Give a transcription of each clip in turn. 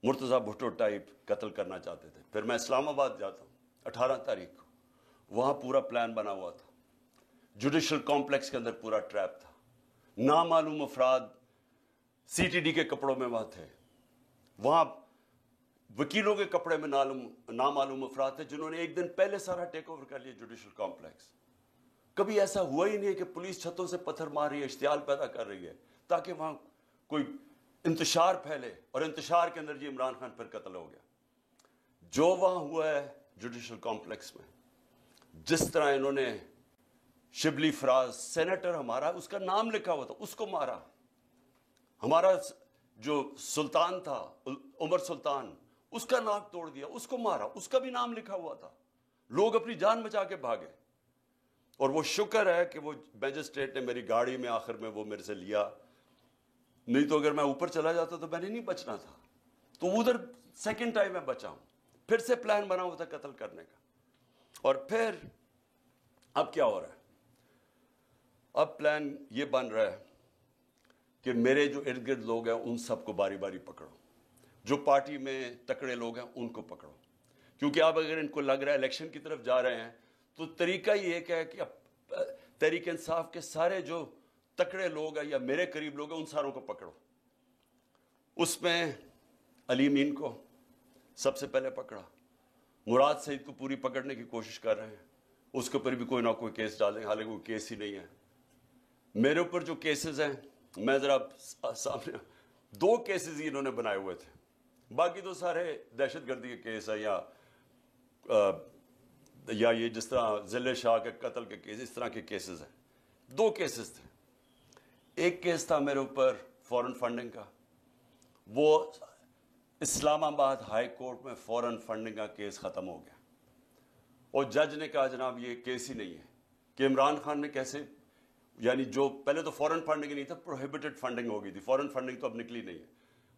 Murtaza Bhutto type قتل کرنا چاہتے تھے. پھر میں اسلام آباد جاتا ہوں 18 تاریخ کو, وہاں پورا پلان بنا ہوا تھا, جوڈیشل کمپلیکس کے اندر پورا ٹریپ تھا, نامعلوم افراد سی ٹی ڈی کے کپڑوں میں وہاں تھے, وہاں وکیلوں کے کپڑے میں نامعلوم افراد تھے جنہوں نے ایک دن پہلے سارا ٹیک اوور کر لیا جوڈیشل کمپلیکس. کبھی ایسا ہوا ہی نہیں کہ پولیس چھتوں سے پتھر مار رہی ہے, اشتعال پیدا کر رہی ہے تاکہ وہاں کوئی انتشار پھیلے, اور انتشار کے اندر جی عمران خان پھر قتل ہو گیا. جو وہاں ہوا ہے جوڈیشل کمپلیکس میں, جس طرح انہوں نے شبلی فراز سینیٹر ہمارا اس کا نام لکھا ہوا تھا اس کو مارا, ہمارا جو سلطان تھا عمر سلطان اس کا ناک توڑ دیا, اس کو مارا, اس کا بھی نام لکھا ہوا تھا, لوگ اپنی جان بچا کے بھاگے. اور وہ شکر ہے کہ وہ میجسٹریٹ نے میری گاڑی میں آخر میں وہ میرے سے لیا, نہیں تو اگر میں اوپر چلا جاتا تو میں نے نہیں بچنا تھا. تو ادھر سیکنڈ ٹائم میں بچا ہوں. پھر سے پلان بنا ہوا تھا قتل کرنے کا. اور پھر اب کیا ہو رہا ہے, اب پلان یہ بن رہا ہے کہ میرے جو ارد گرد لوگ ہیں ان سب کو باری باری پکڑو, جو پارٹی میں تکڑے لوگ ہیں ان کو پکڑو, کیونکہ اب اگر ان کو لگ رہا ہے الیکشن کی طرف جا رہے ہیں تو طریقہ ہی ایک ہے کہ اب تحریک انصاف کے سارے جو تکڑے لوگ ہیں یا میرے قریب لوگ ہیں ان ساروں کو پکڑو. اس میں علی امین کو سب سے پہلے پکڑا, مراد سعید کو پوری پکڑنے کی کوشش کر رہے ہیں, اس کے اوپر بھی کوئی نہ کوئی کیس ڈالیں, حالانکہ کوئی کیس ہی نہیں ہے. میرے اوپر جو کیسز ہیں میں ذرا سامنے, 2 کیسز ہی انہوں نے بنائے ہوئے تھے, باقی تو سارے دہشت گردی کے کیس ہیں یا یہ جس طرح ذل شاہ کے قتل کے کیس, اس طرح کے کیسز ہیں. 2 کیسز تھے. ایک کیس تھا میرے اوپر فورن فنڈنگ کا, وہ اسلام آباد ہائی کورٹ میں فورن فنڈنگ کا کیس ختم ہو گیا, اور جج نے کہا جناب یہ کیس ہی نہیں ہے کہ عمران خان نے کیسے, یعنی جو پہلے تو فورن فنڈنگ نہیں تھا, پروہیبٹڈ فنڈنگ ہو گئی تھی, فورن فنڈنگ تو اب نکلی نہیں ہے.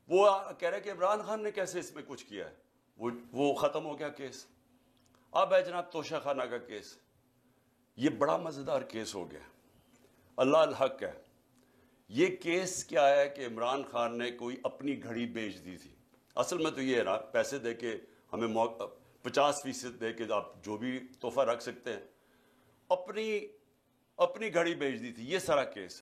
وہ کہہ رہے کہ عمران خان نے کیسے اس میں کچھ کیا ہے, وہ ختم ہو گیا کیس. اب ہے جناب توشہ خانہ کا کیس, یہ بڑا مزیدار کیس ہو گیا, اللہ الحق ہے. یہ کیس کیا ہے کہ عمران خان نے کوئی اپنی گھڑی بیچ دی تھی. اصل میں تو یہ ہے نا, پیسے دے کے ہمیں 50% دے کے آپ جو بھی تحفہ رکھ سکتے ہیں, اپنی گھڑی بیچ دی تھی, یہ سارا کیس.